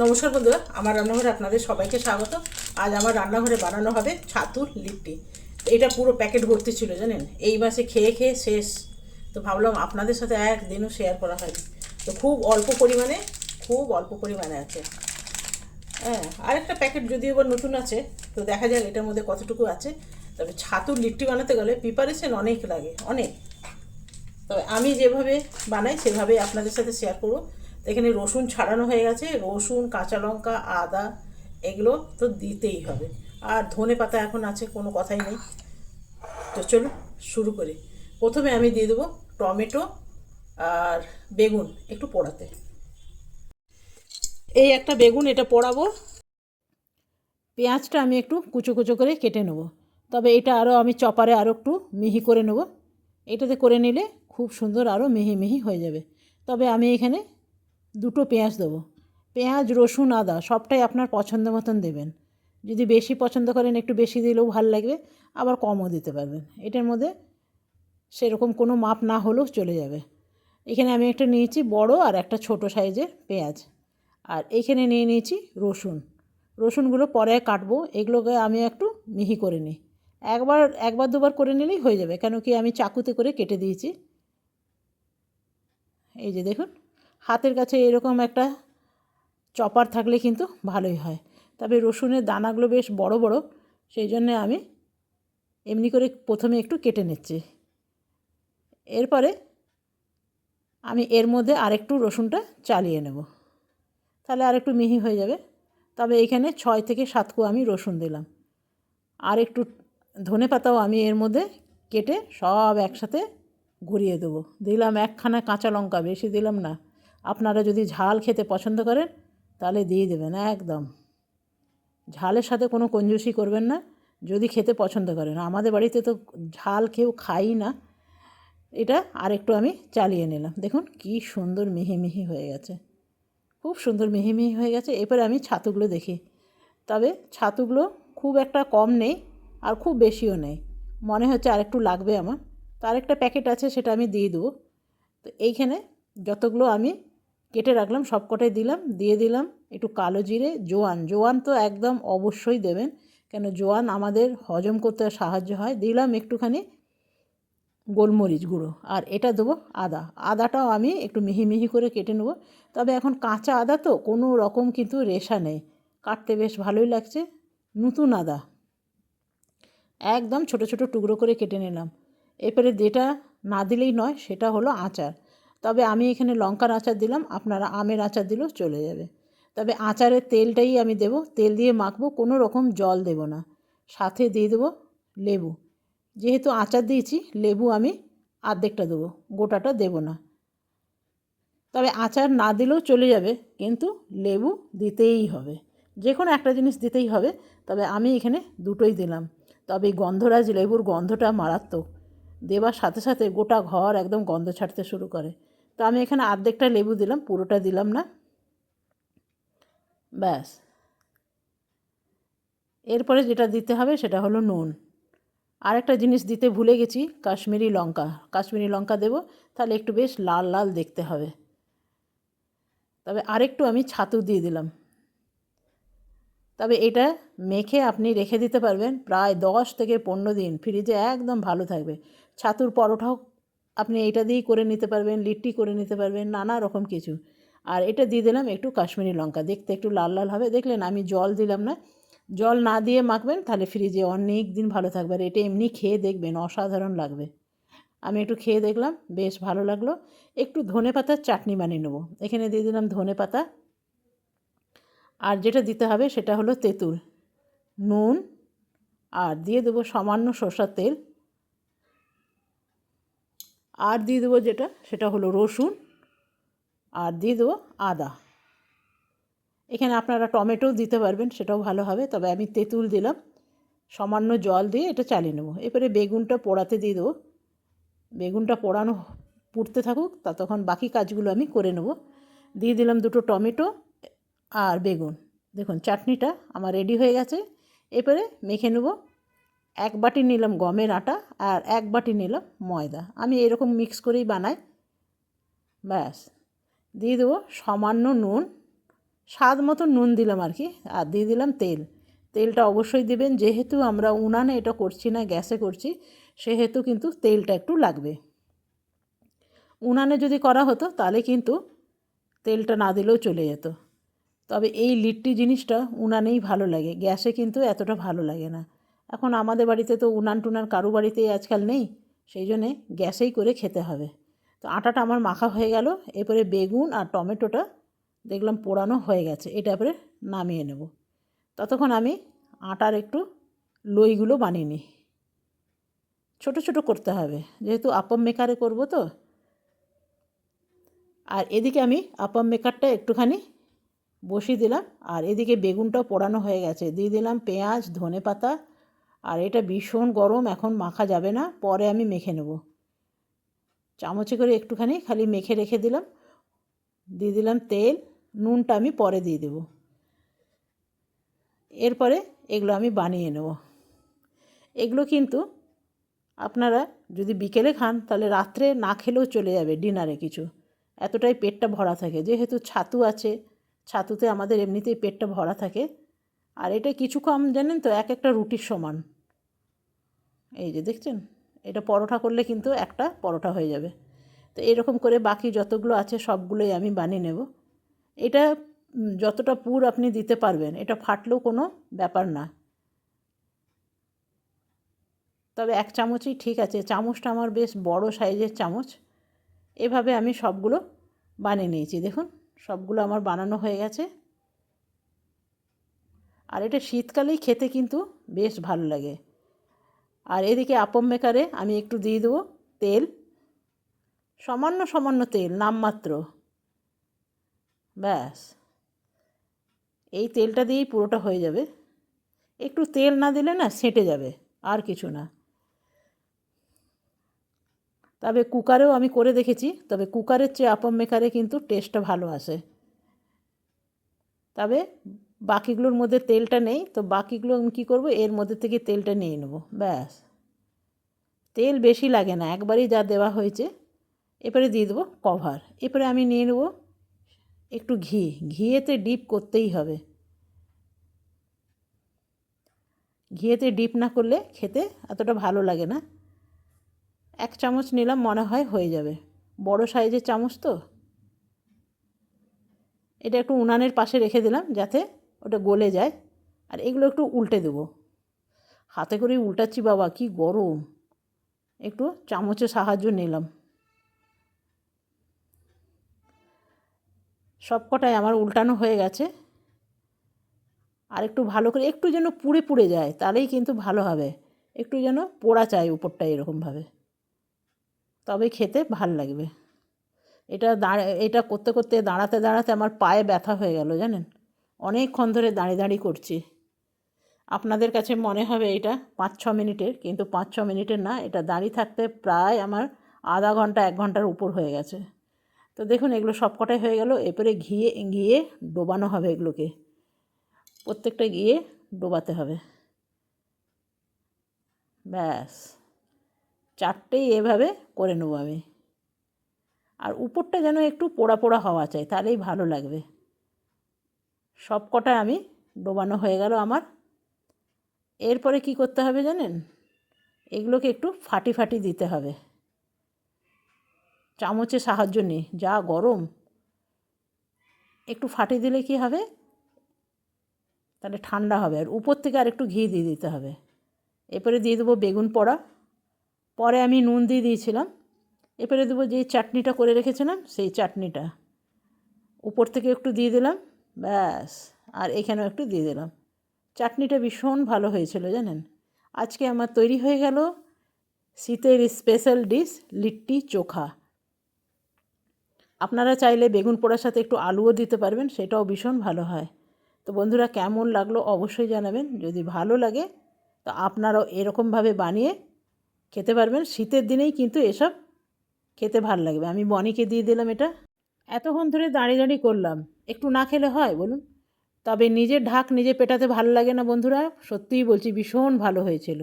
নমস্কার বন্ধুরা, আমার রান্নাঘরে আপনাদের সবাইকে স্বাগত। আজ আমার রান্নাঘরে বানানো হবে ছাতুর লিট্টি। এটা পুরো প্যাকেট ভর্তি ছিল জানেন, এই মাসে খেয়ে খেয়ে শেষ। তো ভাবলাম আপনাদের সাথে একদিনও শেয়ার করা হয়নি। তো খুব অল্প পরিমাণে আছে। হ্যাঁ, আরেকটা প্যাকেট যদিও বা নতুন আছে, তো দেখা যাক এটার মধ্যে কতটুকু আছে। তবে ছাতুর লিট্টি বানাতে গেলে প্রিপারেশন অনেক লাগে, অনেক। তবে আমি যেভাবে বানাই সেভাবে আপনাদের সাথে শেয়ার করবো। তো এখানে রসুন ছাড়ানো হয়ে গেছে, রসুন, কাঁচা লঙ্কা, আদা, এগুলো তো দিতেই হবে। আর ধনে পাতা এখন আছে, কোনো কথাই নেই। তো চলুন শুরু করি। প্রথমে আমি দিয়ে দেবো টমেটো আর বেগুন একটু পোড়াতে। এই একটা বেগুন, এটা পোড়াবো। পেঁয়াজটা আমি একটু কুচো কুচো করে কেটে নেবো। তবে এটা আরও আমি চপারে আরও একটু মিহি করে নেবো। এটাতে করে নিলে খুব সুন্দর আরও মিহি মিহি হয়ে যাবে। তবে আমি এখানে দুটো পেঁয়াজ দেবো। পেঁয়াজ, রসুন, আদা সবটাই আপনার পছন্দ মতন দেবেন। যদি বেশি পছন্দ করেন একটু বেশি দিলেও ভালো লাগবে, আবার কমও দিতে পারবেন। এটার মধ্যে সেরকম কোনো মাপ না হলেও চলে যাবে। এখানে আমি একটা নিয়েছি বড় আর একটা ছোট সাইজের পেঁয়াজ। আর এখানে নিয়ে নিয়েছি রসুন। রসুনগুলো পরে কাটবো, এগুলোকে আমি একটু মিহি করে নিই। একবার দুবার করে নিলেই হয়ে যাবে, কেন কি আমি চাকুতে করে কেটে দিয়েছি। এই যে দেখুন, হাতের কাছে এরকম একটা চপার থাকলে কিন্তু ভালোই হয়। তবে রসুনের দানাগুলো বেশ বড় বড়, সেই জন্যে আমি এমনি করে প্রথমে একটু কেটে নিচ্ছি। এরপরে আমি এর মধ্যে আরেকটু রসুনটা চালিয়ে নেব, তাহলে আরেকটু মিহি হয়ে যাবে। তবে এখানে 6 থেকে 7 কোয়া আমি রসুন দিলাম। আর একটু ধনে পাতাও আমি এর মধ্যে কেটে সব একসাথে ঘুরিয়ে দেবো। দিলাম একখানা কাঁচা লঙ্কা, বেশি দিলাম না। আপনারা যদি ঝাল খেতে পছন্দ করেন তাহলে দিয়ে দেবেন একদম। ঝালের সাথে কোনো কঞ্জুসি করবেন না যদি খেতে পছন্দ করেন। আমাদের বাড়িতে তো ঝাল কেউ খাই না। এটা আরেকটু আমি চালিয়ে নিলাম। দেখুন কি সুন্দর মিহি মিহি হয়ে গেছে, খুব সুন্দর মিহি মিহি হয়ে গেছে। এরপরে আমি ছাতুগুলো দেখি। তবে ছাতুগুলো খুব একটা কম নেই আর খুব বেশিও নেই, মনে হচ্ছে আরেকটু লাগবে আমার। তো আরেকটা প্যাকেট আছে, সেটা আমি দিয়ে দেবো। তো এইখানে যতগুলো আমি কেটে রাখলাম সব কটাই দিলাম। দিয়ে দিলাম একটু কালো জিরে, জোয়ান। জোয়ান তো একদম অবশ্যই দেবেন, কেন জোয়ান আমাদের হজম করতে সাহায্য হয়। দিলাম একটুখানি গোলমরিচ গুঁড়ো। আর এটা দেবো আদা। আদাটাও আমি একটু মিহি মিহি করে কেটে নেবো। তবে এখন কাঁচা আদা তো কোনো রকম কিন্তু রেশা নেই, কাটতে বেশ ভালোই লাগছে। নতুন আদা একদম ছোট ছোট টুকরো করে কেটে নিলাম। এরপরে যেটা না দিলেই নয় সেটা হলো আচার। তবে আমি এখানে লঙ্কার আচার দিলাম, আপনারা আমের আচার দিলেও চলে যাবে। তবে আচারের তেলটাই আমি দেব, তেল দিয়ে মাখবো, কোনো রকম জল দেব না। সাথে দিয়ে দেবো লেবু। যেহেতু আচার দিয়েছি, লেবু আমি অর্ধেকটা দেবো, গোটাটা দেব না। তবে আচার না দিলেও চলে যাবে, কিন্তু লেবু দিতেই হবে, যে কোনো একটা জিনিস দিতেই হবে। তবে আমি এখানে দুটোই দিলাম। তবে গন্ধরাজ লেবুর গন্ধটা মারাত্মক, দেওয়ার সাথে সাথে গোটা ঘর একদম গন্ধ ছাড়তে শুরু করে। তো আমি এখানে অর্ধেকটা লেবু দিলাম, পুরোটা দিলাম না। ব্যাস। এরপরে যেটা দিতে হবে সেটা হলো নুন। আরেকটা জিনিস দিতে ভুলে গেছি, কাশ্মীরি লঙ্কা। কাশ্মীরি লঙ্কা দেবো, তাহলে একটু বেশ লাল লাল দেখতে হবে। তবে আরেকটু আমি ছাতু দিয়ে দিলাম। তবে এটা মেখে আপনি রেখে দিতে পারবেন প্রায় 10 থেকে 15 দিন, ফ্রিজে একদম ভালো থাকবে। ছাতুর পরোটাও আপনি এটা দিয়েই করে নিতে পারবেন, লিট্টি করে নিতে পারবেন, নানা রকম কিছু। আর এটা দিয়ে দিলাম একটু কাশ্মীরি লঙ্কা, দেখতে একটু লাল লাল হবে। দেখলেন আমি জল দিলাম না। জল না দিয়ে মাখবেন, তাহলে ফ্রিজে অনেক দিন ভালো থাকবে। আর এটা এমনি খেয়ে দেখবেন অসাধারণ লাগবে। আমি একটু খেয়ে দেখলাম, বেশ ভালো লাগলো। একটু ধনেপাতার চাটনি বানিয়ে নেবো। এখানে দিয়ে দিলাম ধনেপাতা। আর যেটা দিতে হবে সেটা হলো তেঁতুল, নুন, আর দিয়ে দেবো সামান্য সরষের তেল। আর দিয়ে দেবো সেটা হলো রসুন, আর দিয়ে দেবো আদা। এখানে আপনারা টমেটোও দিতে পারবেন, সেটাও ভালো হবে। তবে আমি তেঁতুল দিলাম। সামান্য জল দিয়ে এটা চালিয়ে নেবো। এরপরে বেগুনটা পোড়াতে দিয়ে দেবো। বেগুনটা পুড়তে থাকুক, ততক্ষণ বাকি কাজগুলো আমি করে নেব। দিয়ে দিলাম দুটো টমেটো আর বেগুন। দেখুন চাটনিটা আমার রেডি হয়ে গেছে। এরপরে মেখে নেব। 1 বাটি নিলাম গমের আটা আর 1 বাটি নিলাম ময়দা। আমি এরকম মিক্স করেই বানাই। ব্যাস। দিয়ে দেবো সামান্য নুন, স্বাদ মতো নুন দিলাম আর কি, আর দিয়ে দিলাম তেল। তেলটা অবশ্যই দেবেন, যেহেতু আমরা উনানে এটা করছি না, গ্যাসে করছি, সেহেতু কিন্তু তেলটা একটু লাগবে। উনানে যদি করা হতো তাহলে কিন্তু তেলটা না দিলেও চলে যেত। তবে এই লিট্টি জিনিসটা উনানেই ভালো লাগে, গ্যাসে কিন্তু এতটা ভালো লাগে না। এখন আমাদের বাড়িতে তো উনান টুনান কারো বাড়িতেই আজকাল নেই, সেই জন্যে গ্যাসেই করে খেতে হবে। তো আটাটা আমার মাখা হয়ে গেল। এরপরে বেগুন আর টমেটোটা দেখলাম পোড়ানো হয়ে গেছে, এটা এবারে নামিয়ে নেব। ততক্ষণ আমি আটার একটু লইগুলো বানিয়ে নিই। ছোটো ছোটো করতে হবে, যেহেতু আপ্পম মেকারে করব তো। আর এদিকে আমি আপ্পম মেকারটা একটুখানি বসিয়ে দিলাম, আর এদিকে বেগুনটাও পোড়ানো হয়ে গেছে। দিয়ে দিলাম পেঁয়াজ, ধনেপাতা। আর এটা ভীষণ গরম, এখন মাখা যাবে না, পরে আমি মেখে নেব। চামচে করে একটুখানি খালি মেখে রেখে দিলাম। দিয়ে দিলাম তেল, নুনটা আমি পরে দিয়ে দেব। এরপরে এগুলো আমি বানিয়ে নেব। এগুলো কিন্তু আপনারা যদি বিকেলে খান তাহলে রাত্রে না খেলেও চলে যাবে, ডিনারে কিছু। এতটাই পেটটা ভরা থাকে, যেহেতু ছাতু আছে, ছাতুতে আমাদের এমনিতেই পেটটা ভরা থাকে। আর এটা কিছু কম জানেন তো, এক একটা রুটির সমান। এই যে দেখছেন, এটা পরোটা করলে কিন্তু একটা পরোটা হয়ে যাবে। তো এরকম করে বাকি যতগুলো আছে সবগুলোই আমি বানিয়ে নেব। এটা যতটা পুর আপনি দিতে পারবেন, এটা ফাটলেও কোনো ব্যাপার না। তবে এক চামচই ঠিক আছে, চামচটা আমার বেশ বড় সাইজের চামচ। এভাবে আমি সবগুলো বানিয়ে নিয়েছি। দেখুন সবগুলো আমার বানানো হয়ে গেছে। আর এটা শীতকালেই খেতে কিন্তু বেশ ভালো লাগে। আর এদিকে আপ্পম মেকারে আমি একটু দিয়ে দেবো তেল, সামান্য সামান্য তেল, নামমাত্র। ব্যাস, এই তেলটা দিয়েই পুরোটা হয়ে যাবে। একটু তেল না দিলে না সেঁটে যাবে, আর কিছু না। তবে কুকারেও আমি করে দেখেছি, তবে কুকারের চেয়ে আপ্পম মেকারে কিন্তু টেস্টটা ভালো আসে। তবে বাকিগুলোর মধ্যে তেলটা নেই, তো বাকিগুলো আমি কী করবো, এর মধ্যে থেকে তেলটা নিয়ে নেব। ব্যাস, তেল বেশি লাগে না, একবারই যা দেওয়া হয়েছে। এরপরে দিয়ে দেবো কভার। এরপরে আমি নিয়ে নেব একটু ঘি, ঘিয়েতে ডিপ করতেই হবে। ঘিয়েতে ডিপ না করলে খেতে এতটা ভালো লাগে না। এক চামচ নিলাম, মনে হয় হয়ে যাবে, বড় সাইজের চামচ তো। এটা একটু উনানের পাশে রেখে দিলাম যাতে ওটা গলে যায়। আর এগুলো একটু উল্টে দেবো, হাতে করেই উল্টাচ্ছি, বাবা কি গরম। একটু চামচের সাহায্য নিলাম। সব কটাই আমার উল্টানো হয়ে গেছে। আর একটু ভালো করে একটু যেন পুড়ে পুড়ে যায়, তাহলেই কিন্তু ভালো হবে। একটু যেন পোড়া চাই উপরটা এরকমভাবে, তবে খেতে ভাল লাগবে। এটা করতে করতে দাঁড়াতে দাঁড়াতে আমার পায়ে ব্যথা হয়ে গেল জানেন, অনেকক্ষণ ধরে দাঁড়িয়ে দাঁড়িয়ে করছি। আপনাদের কাছে মনে হবে এটা 5-6 মিনিটের, কিন্তু 5-6 মিনিটের না, এটা দাঁড়িয়ে থাকতে প্রায় আমার আধা ঘন্টা 1 ঘন্টার উপর হয়ে গেছে। তো দেখুন এগুলো সব কটাই হয়ে গেল। এরপরে ঘিয়ে ডোবানো হবে এগুলোকে, প্রত্যেকটা গিয়ে ডোবাতে হবে। ব্যাস, 4টেই এভাবে করে নেবো আমি। আর উপরটা যেন একটু পোড়া পোড়া হওয়া চাই, তাহলেই ভালো লাগবে। সব কটা আমি ডোবানো হয়ে গেল আমার। এরপরে কি করতে হবে জানেন, এগুলোকে একটু ফাটি ফাটি দিতে হবে, চামচের সাহায্য নিয়ে। যা গরম, একটু ফাটি দিলে কি হবে, তাহলে ঠান্ডা হবে। আর উপর থেকে আর একটু ঘি দিয়ে দিতে হবে। এরপরে দিয়ে দেবো বেগুন পোড়া, পরে আমি নুন দিয়ে দিয়েছিলাম। এরপরে দেবো যে চাটনিটা করে রেখেছিলাম, সেই চাটনিটা উপর থেকে একটু দিয়ে দিলাম। ব্যাস, আর এখানেও একটু দিয়ে দিলাম। চাটনিটা ভীষণ ভালো হয়েছিল জানেন। আজকে আমার তৈরি হয়ে গেল শীতের স্পেশাল ডিশ লিট্টি চোখা। আপনারা চাইলে বেগুন পোড়ার সাথে একটু আলুও দিতে পারবেন, সেটাও ভীষণ ভালো হয়। তো বন্ধুরা কেমন লাগলো অবশ্যই জানাবেন। যদি ভালো লাগে তো আপনারাও এরকমভাবে বানিয়ে খেতে পারবেন। শীতের দিনেই কিন্তু এসব খেতে ভালো লাগবে। আমি বনিকে দিয়ে দিলাম এটা। এতক্ষণ ধরে দাঁড়িয়ে দাঁড়িয়ে করলাম, একটু না খেলে হয় বলুন? তবে নিজের ঢাক নিজে পেটাতে ভালো লাগে না বন্ধুরা, সত্যিই বলছি ভীষণ ভালো হয়েছিল।